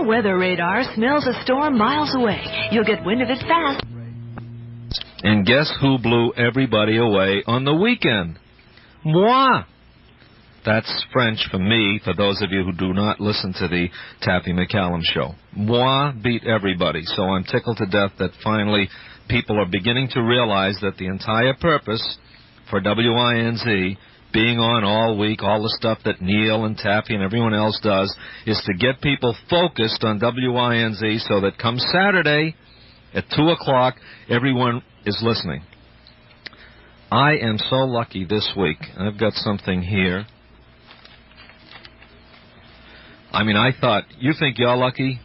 weather radar smells a storm miles away. You'll get wind of it fast. And guess who blew everybody away on the weekend? Moi! That's French for me, for those of you who do not listen to the Taffy McCallum show. Moi beat everybody, so I'm tickled to death that finally people are beginning to realize that the entire purpose for WINZ being on all week, all the stuff that Neil and Taffy and everyone else does, is to get people focused on WINZ so that come Saturday at 2 o'clock, everyone is listening. I am so lucky this week. I've got something here. I mean, I thought, you think you're lucky?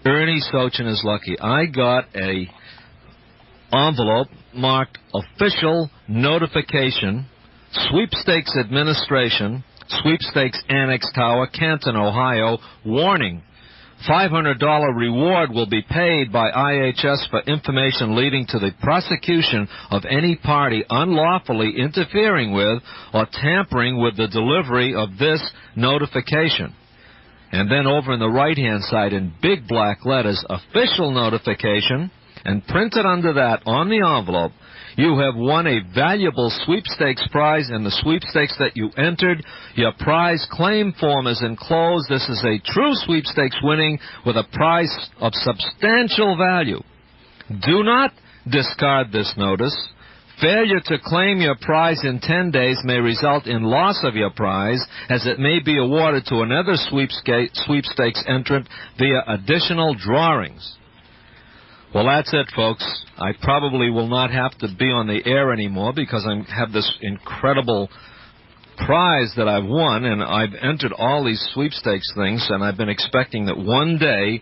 Ernie Sochin is lucky. I got a envelope marked official notification, Sweepstakes Administration, Sweepstakes Annex Tower, Canton, Ohio, warning. $500 reward will be paid by IHS for information leading to the prosecution of any party unlawfully interfering with or tampering with the delivery of this notification. And then over in the right-hand side in big black letters, official notification, and printed under that on the envelope, you have won a valuable sweepstakes prize in the sweepstakes that you entered. Your prize claim form is enclosed. This is a true sweepstakes winning with a prize of substantial value. Do not discard this notice. Failure to claim your prize in 10 days may result in loss of your prize, as it may be awarded to another sweepstakes entrant via additional drawings. Well, that's it, folks. I probably will not have to be on the air anymore because I have this incredible prize that I've won, and I've entered all these sweepstakes things, and I've been expecting that one day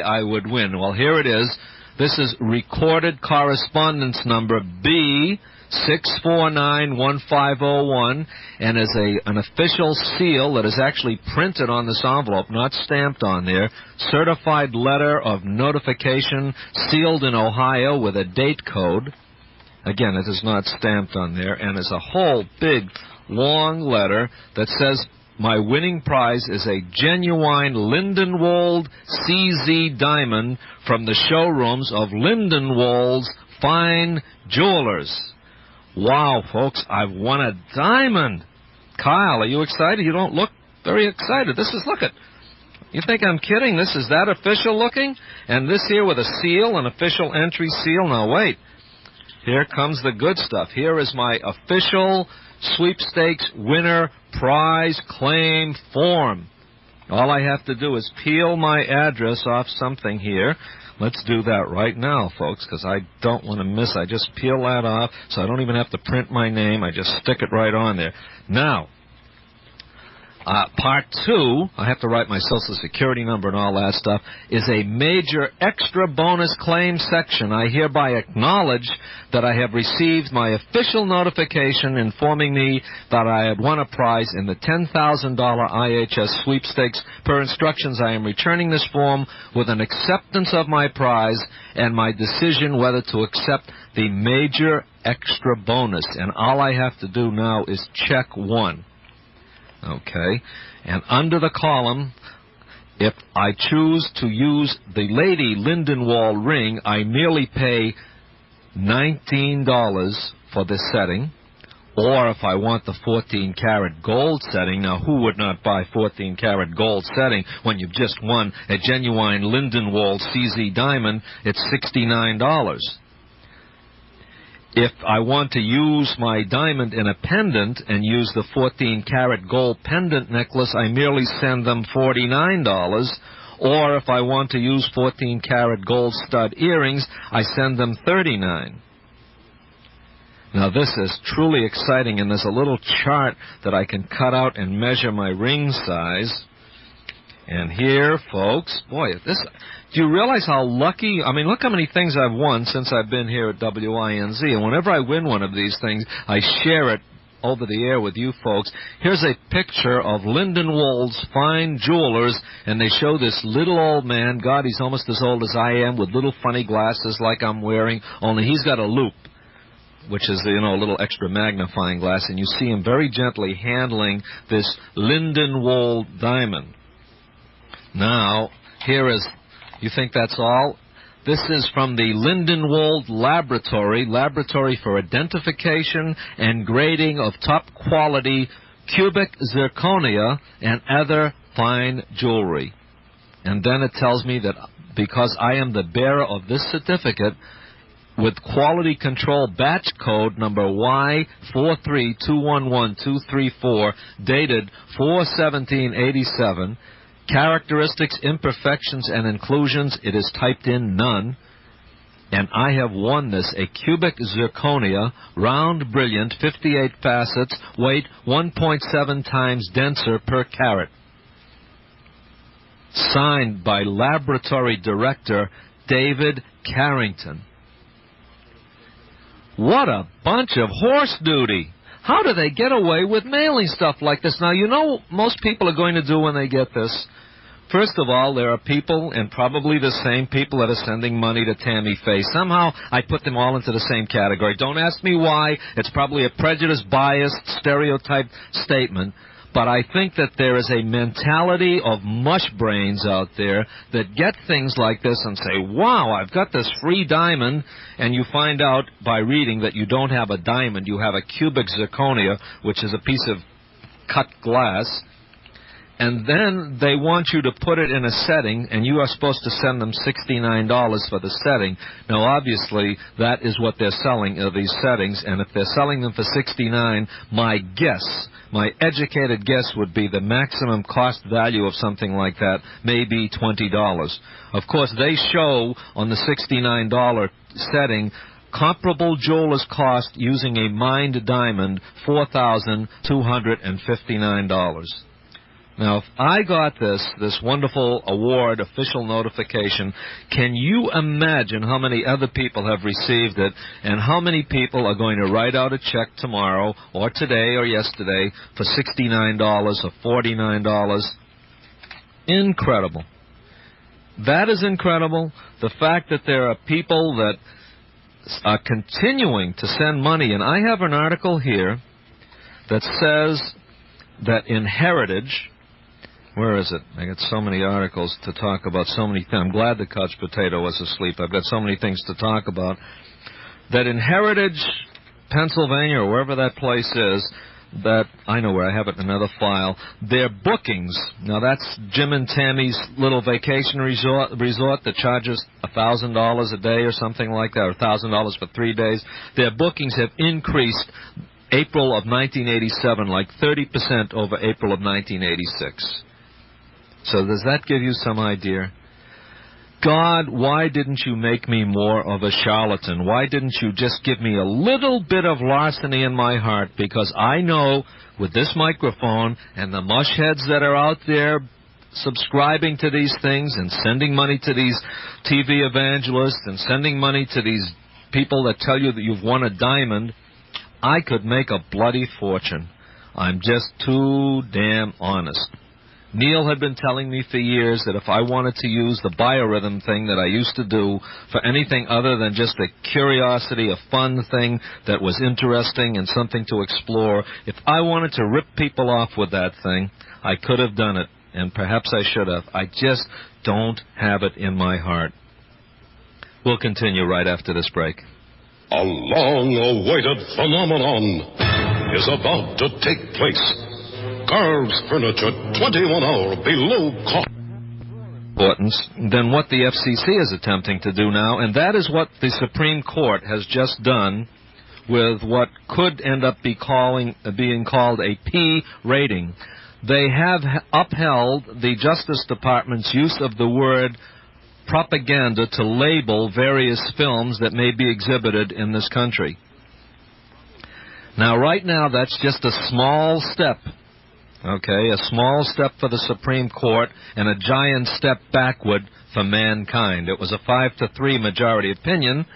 I would win. Well, here it is. This is recorded correspondence number B6491501, and is an official seal that is actually printed on this envelope, not stamped on there. Certified letter of notification, sealed in Ohio with a date code. Again, it is not stamped on there, and it's a whole big, long letter that says, my winning prize is a genuine Lindenwold CZ diamond from the showrooms of Lindenwold's Fine Jewelers. Wow, folks, I've won a diamond. Kyle, are you excited? You don't look very excited. Look at. You think I'm kidding? This is that official looking? And this here with a seal, an official entry seal. Now, wait. Here comes the good stuff. Here is my official sweepstakes winner prize claim form. All I have to do is peel my address off something here. Let's do that right now, folks, because I don't want to miss. I just peel that off, so I don't even have to print my name. I just stick it right on there. Now, Part 2, I have to write my Social Security number and all that stuff, is a major extra bonus claim section. I hereby acknowledge that I have received my official notification informing me that I had won a prize in the $10,000 IHS sweepstakes. Per instructions, I am returning this form with an acceptance of my prize and my decision whether to accept the major extra bonus. And all I have to do now is check 1. Okay, and under the column, if I choose to use the Lady Lindenwold ring, I merely pay $19 for this setting. Or if I want the 14-karat gold setting, now who would not buy 14-karat gold setting when you've just won a genuine Lindenwold CZ diamond? It's $69. If I want to use my diamond in a pendant and use the 14-karat gold pendant necklace, I merely send them $49. Or if I want to use 14-karat gold stud earrings, I send them $39. Now, this is truly exciting, and there's a little chart that I can cut out and measure my ring size. And here, folks, boy, do you realize how lucky, I mean, look how many things I've won since I've been here at WINZ. And whenever I win one of these things, I share it over the air with you folks. Here's a picture of Lindenwold's Fine Jewelers, and they show this little old man. God, he's almost as old as I am, with little funny glasses like I'm wearing, only he's got a loop, which is, you know, a little extra magnifying glass, and you see him very gently handling this Lindenwold diamond. Now, here is, you think that's all? This is from the Lindenwold Laboratory for Identification and Grading of Top Quality Cubic Zirconia and Other Fine Jewelry. And then it tells me that because I am the bearer of this certificate with quality control batch code number Y43211-234, dated 4/17/87, characteristics, imperfections, and inclusions, it is typed in none, and I have won this, a cubic zirconia, round, brilliant, 58 facets, weight 1.7 times denser per carat. Signed by Laboratory Director David Carrington. What a bunch of horse duty! How do they get away with mailing stuff like this? Now, you know most people are going to do when they get this. First of all, there are people, and probably the same people, that are sending money to Tammy Faye. Somehow, I put them all into the same category. Don't ask me why. It's probably a prejudiced, biased, stereotyped statement. But I think that there is a mentality of mush brains out there that get things like this and say, wow, I've got this free diamond, and you find out by reading that you don't have a diamond, you have a cubic zirconia, which is a piece of cut glass, and then they want you to put it in a setting, and you are supposed to send them $69 for the setting. Now, obviously, that is what they're selling, these settings, and if they're selling them for $69, my educated guess would be the maximum cost value of something like that may be $20. Of course, they show on the $69 setting comparable jeweler's cost using a mined diamond, $4,259. Now, if I got this wonderful award, official notification, can you imagine how many other people have received it and how many people are going to write out a check tomorrow or today or yesterday for $69 or $49? Incredible. That is incredible. The fact that there are people that are continuing to send money, and I have an article here that says that in Heritage, where is it? I got so many articles to talk about, so many things. I'm glad the couch potato was asleep. I've got so many things to talk about. That in Heritage, Pennsylvania, or wherever that place is, that, I know where, I have it in another file, their bookings, now that's Jim and Tammy's little vacation resort that charges $1,000 a day or something like that, or $1,000 for 3 days. Their bookings have increased April of 1987, like 30% over April of 1986. So does that give you some idea? God, why didn't you make me more of a charlatan? Why didn't you just give me a little bit of larceny in my heart? Because I know with this microphone and the mush heads that are out there subscribing to these things and sending money to these TV evangelists and sending money to these people that tell you that you've won a diamond, I could make a bloody fortune. I'm just too damn honest. Neil had been telling me for years that if I wanted to use the biorhythm thing that I used to do for anything other than just a curiosity, a fun thing that was interesting and something to explore, if I wanted to rip people off with that thing, I could have done it, and perhaps I should have. I just don't have it in my heart. We'll continue right after this break. A long-awaited phenomenon is about to take place. Carved furniture 21 hours below cost. Importance than what the FCC is attempting to do now, and that is what the Supreme Court has just done with what could end up being called a P rating. They have upheld the Justice Department's use of the word propaganda to label various films that may be exhibited in this country. Now, right now, that's just a small step. Okay, a small step for the Supreme Court and a giant step backward for mankind. It was a 5-3 majority opinion,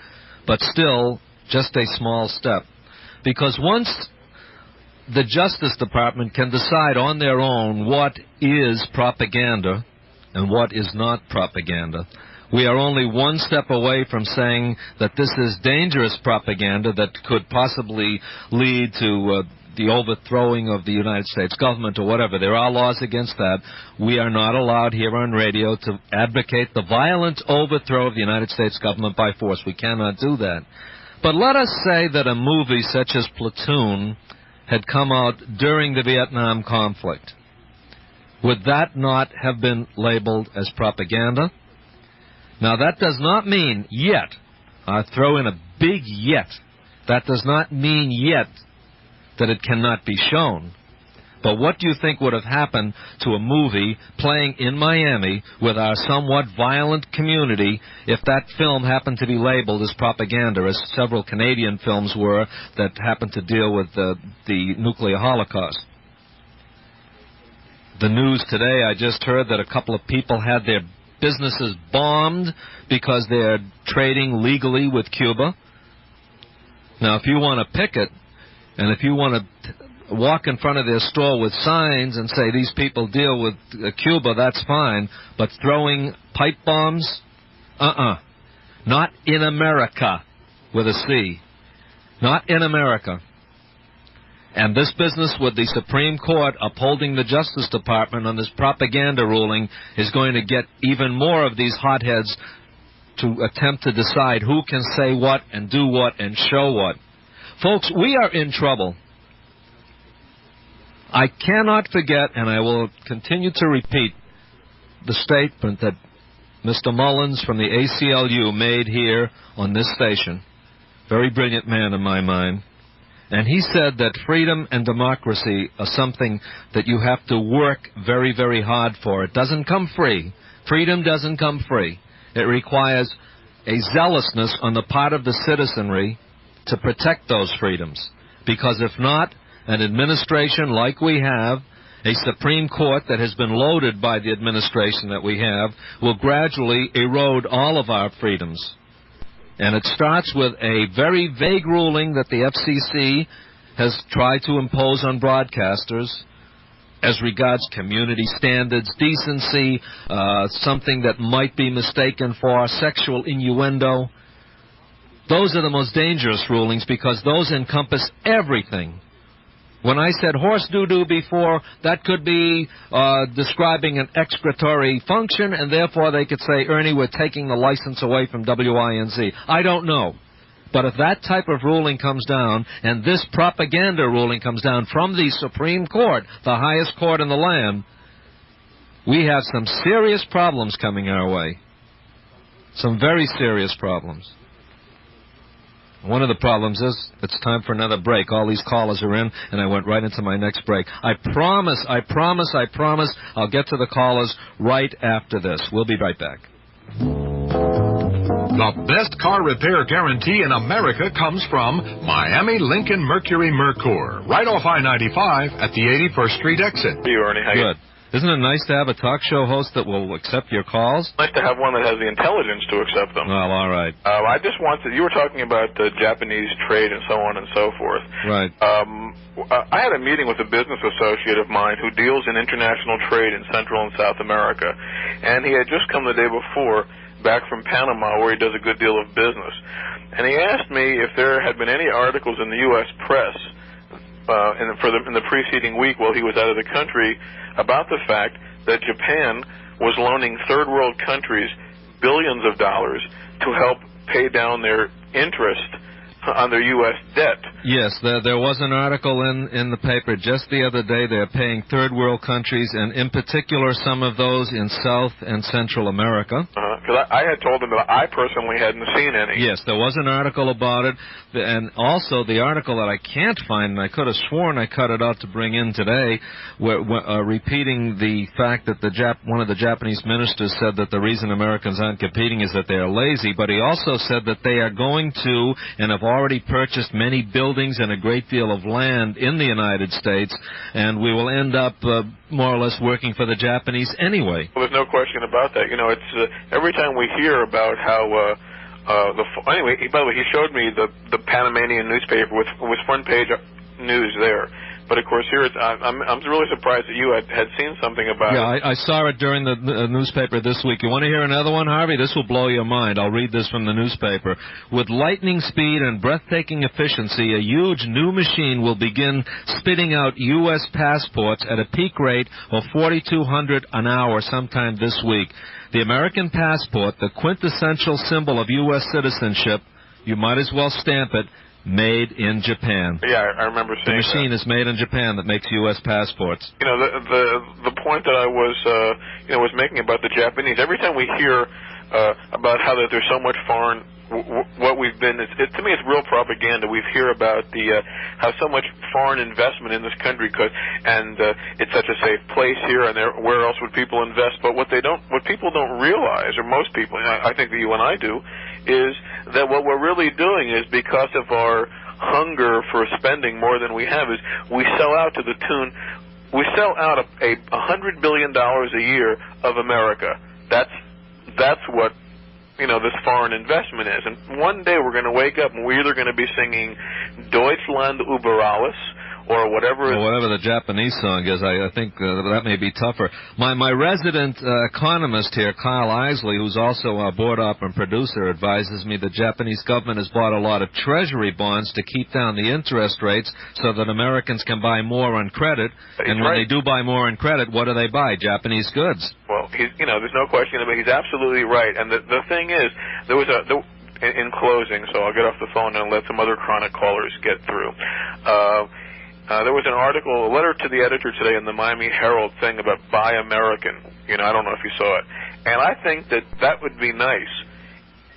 but still just a small step. Because once the Justice Department can decide on their own what is propaganda and what is not propaganda, we are only one step away from saying that this is dangerous propaganda that could possibly lead to the overthrowing of the United States government or whatever. There are laws against that. We are not allowed here on radio to advocate the violent overthrow of the United States government by force. We cannot do that. But let us say that a movie such as Platoon had come out during the Vietnam conflict. Would that not have been labeled as propaganda? Now, that does not mean yet. I throw in a big yet. That does not mean yet that it cannot be shown. But what do you think would have happened to a movie playing in Miami with our somewhat violent community if that film happened to be labeled as propaganda, as several Canadian films were that happened to deal with the nuclear holocaust? The news today, I just heard that a couple of people had their businesses bombed because they're trading legally with Cuba. Now, if you want to picket, and if you want to walk in front of their store with signs and say these people deal with Cuba, that's fine, but throwing pipe bombs? Not in America, with a C. Not in America. And this business with the Supreme Court upholding the Justice Department on this propaganda ruling is going to get even more of these hotheads to attempt to decide who can say what and do what and show what. Folks, we are in trouble. I cannot forget, and I will continue to repeat, the statement that Mr. Mullins from the ACLU made here on this station. Very brilliant man in my mind. And he said that freedom and democracy are something that you have to work very, very hard for. It doesn't come free. Freedom doesn't come free. It requires a zealousness on the part of the citizenry to protect those freedoms. Because if not, an administration like we have, a Supreme Court that has been loaded by the administration that we have, will gradually erode all of our freedoms. And it starts with a very vague ruling that the FCC has tried to impose on broadcasters as regards community standards, decency, something that might be mistaken for sexual innuendo. Those are the most dangerous rulings because those encompass everything. When I said horse doo-doo before, that could be describing an excretory function, and therefore they could say, Ernie, we're taking the license away from WINZ. I don't know. But if that type of ruling comes down, and this propaganda ruling comes down from the Supreme Court, the highest court in the land, we have some serious problems coming our way. Some very serious problems. One of the problems is it's time for another break. All these callers are in, and I went right into my next break. I promise I'll get to the callers right after this. We'll be right back. The best car repair guarantee in America comes from Miami Lincoln Mercury Mercure, right off I-95 at the 81st Street exit. Hey, Ernie. How Good. Isn't it nice to have a talk show host that will accept your calls? Nice to have one that has the intelligence to accept them. Well, all right. I just wanted, you were talking about the Japanese trade and so on and so forth. Right. I had a meeting with a business associate of mine who deals in international trade in Central and South America, and he had just come the day before back from Panama where he does a good deal of business. And he asked me if there had been any articles in the U.S. press in the preceding week while he was out of the country about the fact that Japan was loaning third world countries billions of dollars to help pay down their interest on their U.S. debt. Yes, there was an article in the paper just the other day. They're paying third world countries, and in particular some of those in South and Central America. Because I had told them that I personally hadn't seen any. Yes, there was an article about it, and also the article that I can't find, and I could have sworn I cut it out to bring in today, repeating the fact that one of the Japanese ministers said that the reason Americans aren't competing is that they are lazy, but he also said that they are going to, and have already purchased many buildings and a great deal of land in the United States, and we will end up more or less working for the Japanese anyway. Well, there's no question about that. You know, it's every time we hear about how anyway, by the way, he showed me the Panamanian newspaper with front page news there. But of course, here I'm really surprised that you had seen something about it. Yeah, I saw it during the newspaper this week. You want to hear another one, Harvey? This will blow your mind. I'll read this from the newspaper. With lightning speed and breathtaking efficiency, a huge new machine will begin spitting out U.S. passports at a peak rate of 4,200 an hour sometime this week. The American passport, the quintessential symbol of U.S. citizenship, you might as well stamp it, made in Japan. Yeah, I remember seeing the machine that. is made in Japan that makes U.S. passports. You know, the point that I was making about the Japanese. Every time we hear about how that there's so much foreign, what we've been, to me it's real propaganda. We hear about how so much foreign investment in this country and it's such a safe place here, and where else would people invest? But what people don't realize, or most people, I think that you and I do, is that what we're really doing is, because of our hunger for spending more than we have, is we sell out $100 billion a year of America. That's what this foreign investment is. And one day we're going to wake up and we're either going to be singing Deutschland über alles, or whatever the Japanese song is. I think that may be tougher. My resident economist here, Kyle Isley, who's also a board op and producer, advises me the Japanese government has bought a lot of treasury bonds to keep down the interest rates so that Americans can buy more on credit. And when they do buy more on credit, what do they buy? Japanese goods. Well, there's no question about it. He's absolutely right. And the thing is, in closing, so I'll get off the phone and let some other chronic callers get through. There was an article, a letter to the editor today in the Miami Herald saying about Buy American. I don't know if you saw it. And I think that would be nice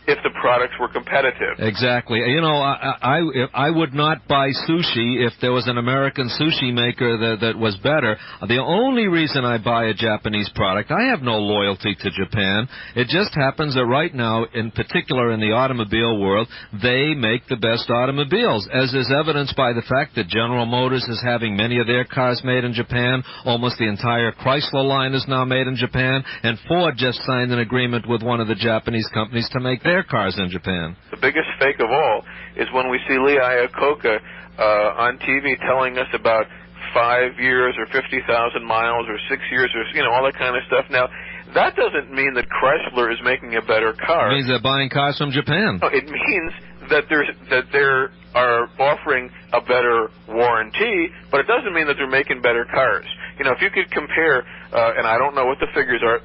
if the products were competitive. Exactly. I would not buy sushi if there was an American sushi maker that was better. The only reason I buy a Japanese product, I have no loyalty to Japan. It just happens that right now, in particular in the automobile world, they make the best automobiles, as is evidenced by the fact that General Motors is having many of their cars made in Japan. Almost the entire Chrysler line is now made in Japan, and Ford just signed an agreement with one of the Japanese companies to make their cars in Japan. The biggest fake of all is when we see Lee Iacocca on TV telling us about 5 years or 50,000 miles or 6 years or all that kind of stuff. Now, that doesn't mean that Chrysler is making a better car. It means they're buying cars from Japan. No, it means that they are offering a better warranty, but it doesn't mean that they're making better cars. If you could compare, and I don't know what the figures are,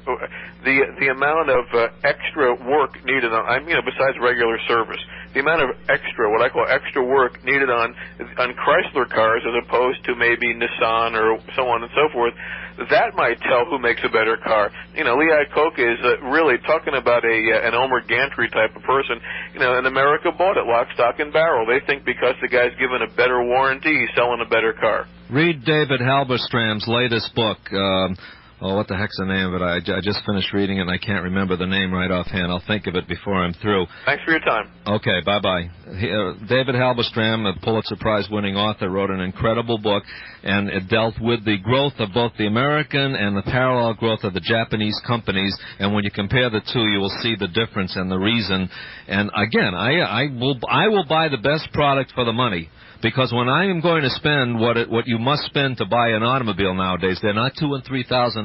the amount of extra work needed on, besides regular service, the amount of extra, what I call extra work needed on Chrysler cars as opposed to maybe Nissan or so on and so forth, that might tell who makes a better car. Lee Iacocca is really talking about an Omer Gantry type of person. And America bought it lock, stock, and barrel. They think because the guy's given a better warranty, he's selling a better car. Read David Halberstram's latest book. What the heck's the name of it? I just finished reading it, and I can't remember the name right offhand. I'll think of it before I'm through. Thanks for your time. Okay, bye-bye. David Halberstram, a Pulitzer Prize-winning author, wrote an incredible book, and it dealt with the growth of both the American and the parallel growth of the Japanese companies, and when you compare the two, you will see the difference and the reason. And again, I will buy the best product for the money. Because when I am going to spend what you must spend to buy an automobile nowadays, they're not $2,000 and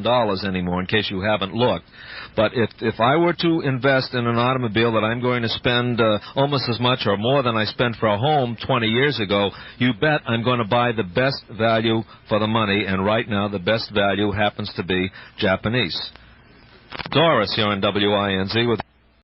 $3,000 anymore, in case you haven't looked. But if I were to invest in an automobile that I'm going to spend almost as much or more than I spent for a home 20 years ago, you bet I'm going to buy the best value for the money, and right now the best value happens to be Japanese. Doris here on WINZ with